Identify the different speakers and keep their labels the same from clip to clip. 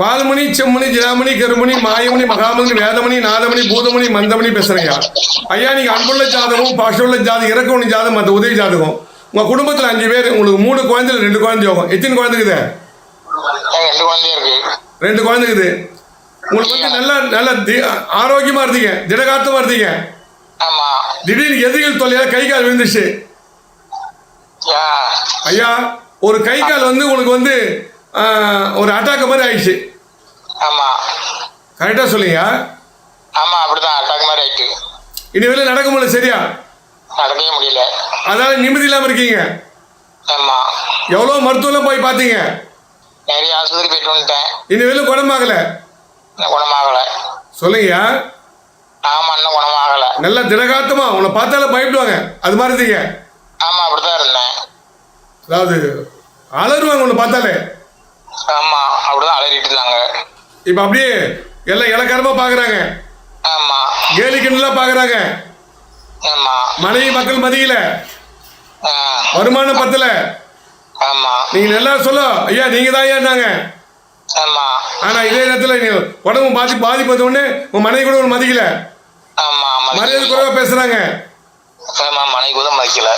Speaker 1: வால்மணி, செம்மணி, ஜிராமணி, கருமணி, மாயமணி, மகாமணி, வேதமணி, நாதமணி, பூதமணி, மந்தமணி பேசுறீங்க ஐயா. நீங்க அன்புள்ள ஜாதகம், பாஷுள்ள ஜாதகம், இறக்கவணி ஜாதகம், மற்ற உதவி ஜாதகம். உங்க குடும்பத்தில் 5 பேர், உங்களுக்கு 3 குழந்தைகள் 2 குழந்தை யோகம். எத்தனை குழந்தைக்குது? 2 குழந்தைக்குது. உங்களுக்கு வந்து நல்ல ஆரோக்கியமா இருந்தீங்க, திடகாத்தமா இருந்தீங்க. திடீர்னு எதிரிகள் தொல்லையால கை கால் விழுந்துச்சு ஐயா. ஒரு கை கால் வந்து உங்களுக்கு வந்து ஒரு அட்டாக் மாதிரி ஆயிடுச்சு. கரெக்டா சொல்லுங்க. இனி வெளில நடக்க முடியல, சரியா?
Speaker 2: நடக்கவே முடியல.
Speaker 1: அதனால நிம்மதி இல்லாம இருக்கீங்க. எவ்வளவு மருத்துவம் போய் பாத்தீங்க?
Speaker 2: நிறைய ஆஸ்பத்திரி போயிட்டு வந்துட்டேன்.
Speaker 1: இனி வெளில குணமாகல.
Speaker 2: குணமாகல.
Speaker 1: சொல்லுங்க.
Speaker 2: ஆமா, இன்னும் குணமாகல.
Speaker 1: நல்ல திடகாத்தமா உன்னை பார்த்தாலே பயப்படுவாங்க, அது மாதிரி இருந்தீங்க.
Speaker 2: ஆமா, அப்படித்தான் இருந்தேன்.
Speaker 1: அதாவது அலறுவாங்க உன்னை பார்த்தாலே.
Speaker 2: ஆமா, அப்படிதான் அலறிட்டு இருந்தாங்க.
Speaker 1: இப்ப அப்படியே எல்லாம் இலக்காரமா பாக்குறாங்க.
Speaker 2: ஆமா,
Speaker 1: கேலி கிண்டலா பாக்குறாங்க.
Speaker 2: ஆமா,
Speaker 1: மனைவி மக்கள் மதியில வருமானம் பத்தல.
Speaker 2: ஆமா,
Speaker 1: நீங்க நல்லா சொல்ல ஐயா, நீங்க தான் ஐயாங்க.
Speaker 2: ஆமா,
Speaker 1: ஆனா இதே நேரத்தில் நீ உடம்பு பாதிப்பது உடனே உன் மனைவி கூட ஒரு மதிக்கல.
Speaker 2: ஆமா,
Speaker 1: மரியாதை குறைவா பேசுறாங்க.
Speaker 2: ஆமா, மனைவி கூட மதிக்கல.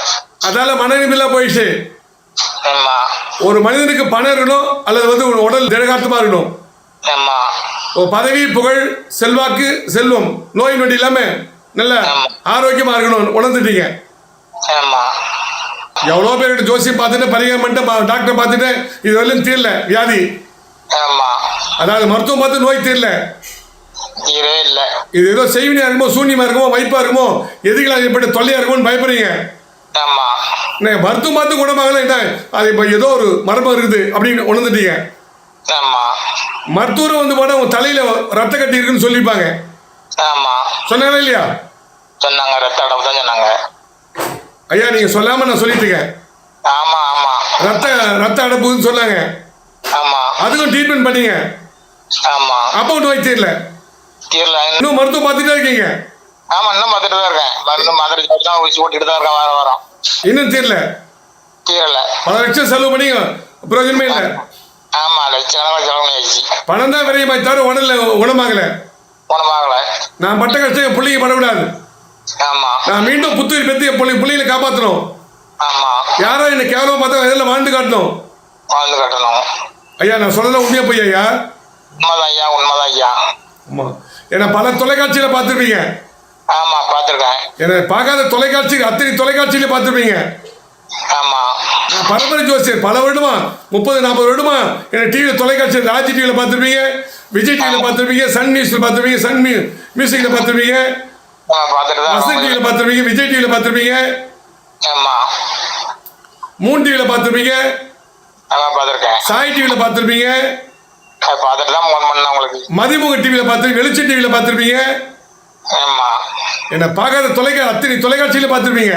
Speaker 1: அதால மனநிலைமையில போயிடுச்சு.
Speaker 2: ஆமா,
Speaker 1: ஒரு மனிதனுக்கு பணம் இருக்கணும், அல்லது வந்து உடல் திடகாத்தமா இருக்கணும்.
Speaker 2: ஆமா,
Speaker 1: ஒரு பதவி, புகழ், செல்வாக்கு, செல்வம், நோய் நொடி இல்லாம நல்ல ஆரோக்கியமா இருக்கணும் உணர்ந்துட்டீங்க.
Speaker 2: ஆமா,
Speaker 1: எவ்வளோ பேர் ஜோசியம் பார்த்துட்டு பரிகாரம் பண்ணிட்டு டாக்டர் பார்த்துட்டு இது வரலும் தீரல வியாதி.
Speaker 2: ஆமா,
Speaker 1: அதாவது மருத்துவம் பார்த்து நோய் தீரல.
Speaker 2: தீரவே இல்லை.
Speaker 1: இது ஏதோ செய்வினியா இருக்குமோ, சூன்யமா இருக்குமோ, வைப்பா இருக்குமோ, எதுக்கெல்லாம் ஏற்பட்டு தொல்லையா இருக்குமோன்னு பயப்படுறீங்க.
Speaker 2: ஆமா,
Speaker 1: மருத்துவம் பார்த்து குணமாகல, அது இப்போ ஏதோ ஒரு மரபம் இருக்குது அப்படின்னு உணர்ந்துட்டீங்க.
Speaker 2: ஆமா,
Speaker 1: மருத்துவரை வந்து போனா உங்க தலையில ரத்த கட்டி இருக்குன்னு சொல்லிப்பாங்க.
Speaker 2: ஆமா,
Speaker 1: சொன்னாங்களா இல்லையா?
Speaker 2: சொன்னாங்க. ரத்த அடப்பு தான் சொன்னாங்க.
Speaker 1: ஐயா நீங்க சொல்லாம நான் சொல்லிட்டு இருக்கேன்.
Speaker 2: ஆமா, ஆமா,
Speaker 1: ரத்த அடப்புன்னு சொன்னாங்க.
Speaker 2: ஆமா,
Speaker 1: அதுக்கும் ட்ரீட்மெண்ட் பண்ணீங்க.
Speaker 2: ஆமா,
Speaker 1: அப்போ நோய் தீரல.
Speaker 2: தீரல.
Speaker 1: இன்னும் மருத்துவம் பார்த்துட்டே இருக்கீங்க.
Speaker 2: ஆமா, இன்னும் பார்த்துட்டு தான் இருக்கேன். மருந்து மாத்திரை தான் ஊசி போட்டுட்டு தான் இருக்கேன். வாரம்
Speaker 1: இன்னும் தீரல.
Speaker 2: பல
Speaker 1: லட்சம் செலவு பண்ணி பிரயோஜனமே இல்லை.
Speaker 2: ஆமா, லட்சக்கணக்கான செலவு பண்ணியாச்சு.
Speaker 1: பணம் தான் விரையமாய் தவிர குணமாகல. நான் பட்ட கஷ்டம் பிள்ளைங்க படக்கூடாது.
Speaker 2: ஆமா,
Speaker 1: நான் மீண்டும் புத்துயிர் பெற்று பிள்ளைகளை காப்பாற்றணும்.
Speaker 2: ஆமா,
Speaker 1: யாரோ என்ன கேவலமா பார்த்தா இதெல்லாம் வாழ்ந்து காட்டணும். ஐயா நான் சொல்லலாம் உண்மையா போய் ஐயா?
Speaker 2: உண்மைதான் ஐயா, உண்மைதான் ஐயா.
Speaker 1: ஆமா, ஏன்னா பல தொலைக்காட்சியில பார்த்துருப்பீங்க.
Speaker 2: ஆமா, பார்த்துருக்கேன்.
Speaker 1: என்ன பார்க்காத தொலைக்காட்சி அத்தனை தொலைக்காட்சியில பார்த்துருப்பீங்க.
Speaker 2: ஆமா,
Speaker 1: நான் பரம்பரை ஜோசியர் பல வருடமா 30-40 வருடமா என்ன டிவியில் தொலைக்காட்சி ராஜ் டிவியில் பார்த்துருப்பீங்க, விஜய் டிவியில் பார்த்துருப்பீங்க, சன் நியூஸில் பார்த்துருப்பீங்க, சன் மியூசிக்கில் பார்த்துருப்பீங்க, வசன் டிவியில் பார்த்துருப்பீங்க, விஜய் டிவியில் பார்த்துருப்பீங்க, மூன் டிவியில் பார்த்துருப்பீங்க, சாய் டிவியில் பார்த்துருப்பீங்க, மதிமுக டிவியில் பார்த்து, வெளிச்சம் டிவியில் பார்த்துருப்பீங்க. என்ன பார்க்காத அத்தனை தொலைக்காட்சியில பார்த்துருப்பீங்க.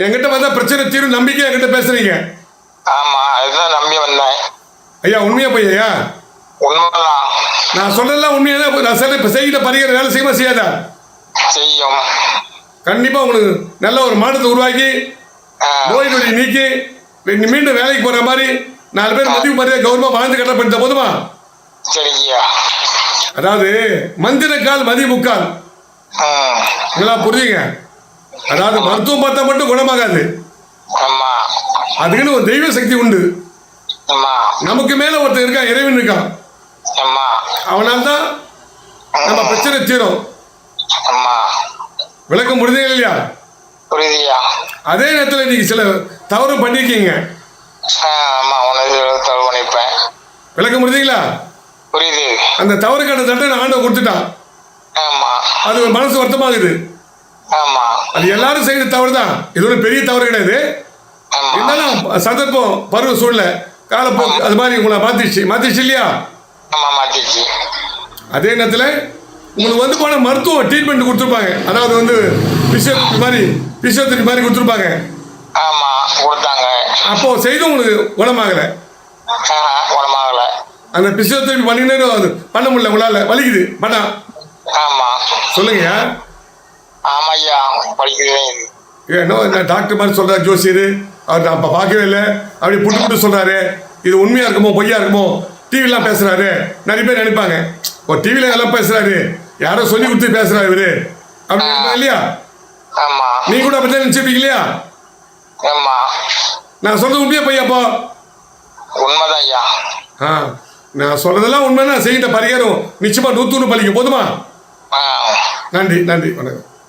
Speaker 1: என்கிட்ட வந்தா பிரச்சனை தீரும் நம்பிக்கை என்கிட்ட பேசுறீங்க.
Speaker 2: ஆமா, அதுதான் நம்பி வந்தேன்.
Speaker 1: ஐயா உண்மையா போய் ஐயா?
Speaker 2: உண்மைதான்.
Speaker 1: நான் சொல்றதெல்லாம் உண்மையா தான். நான் செய்கிற பரிகார வேலை செய்யுமா செய்யாதா?
Speaker 2: செய்யும்.
Speaker 1: கண்டிப்பா உங்களுக்கு நல்ல ஒரு மாற்றத்தை உருவாக்கி நோய் நொடி நீக்கி மீண்டும் வேலைக்கு போற மாதிரி 4 பேர் மதிப்பு மரியாதை கௌரவமா வாழ்ந்து கட்டப்பட்ட போதுமா?
Speaker 2: சரிங்கய்யா.
Speaker 1: அதாவது மந்திரக்கால் மதி முக்கால் நல்லா புரியுங்க. அதாவது மருத்துவம் பார்த்தா மட்டும் குணமாகாது. அதுக்குன்னு ஒரு தெய்வ சக்தி உண்டு. நமக்கு மேல ஒருத்தர் இருக்கான், இறைவன் இருக்கான். அவனால் தான் நம்ம பிரச்சனை தீரும். விளக்கம் முடிஞ்சே இல்லையா? அதே நேரத்தில் நீங்க சில தவறு பண்ணிருக்கீங்க. விளக்கம் முடிஞ்சீங்களா?
Speaker 2: புரியுது.
Speaker 1: அந்த தவறுக்கான தண்டனை ஆண்டவன் கொடுத்துட்டான். அது ஒரு மனசு வருத்தமாகுது. அது எல்லாரும் செய்யற தவறு தான். இது ஒரு பெரிய தவறு கிடையாது. இருந்தாலும் சந்தர்ப்பம், பருவ சூழ்நிலை, காலப்போக்கு அது மாதிரி உங்களை மாத்திடுச்சு இல்லையா? அதே நேரத்தில் உங்களுக்கு வந்து போன மருத்துவம் ட்ரீட்மெண்ட் கொடுத்துருப்பாங்க. அதாவது வந்து பிசியோதெரபி மாதிரி கொடுத்துருப்பாங்க. அப்போ செய்தும் உங்களுக்கு குணமாகல. அந்த பிசியோதெரபி பண்ணினே பண்ண முடியல, உங்களால வலிக்குது பண்ணா சொல்லுங்க. ஏன்னோ என்ன டாக்டர் மாதிரி சொல்றாரு ஜோசியர், அவர் நான் பார்க்கவே இல்லை அப்படி புட்டு சொல்றாரு. இது உண்மையா இருக்குமோ பொய்யா இருக்குமோ டிவிலாம் பேசுறாரு நிறைய பேர் நினைப்பாங்க, ஒரு டிவியில் எல்லாம் பேசுறாரு, யாரோ சொல்லி கொடுத்து பேசுறாரு இவரு அப்படின்னு நினைப்பாங்க இல்லையா?
Speaker 2: ஆமா.
Speaker 1: நீ கூட அப்படிதான் நினைச்சிருப்பீங்க இல்லையா?
Speaker 2: ஆமா.
Speaker 1: நான் சொல்றது உண்மையா போய் அப்போ?
Speaker 2: உண்மைதான் ஐயா.
Speaker 1: நான் சொல்றதெல்லாம் உண்மைன்னா செய்கிட்ட பரிகாரம் நிச்சயமா 100 பலிக்கும். போதுமா? நன்றி நன்றி, வணக்கம்.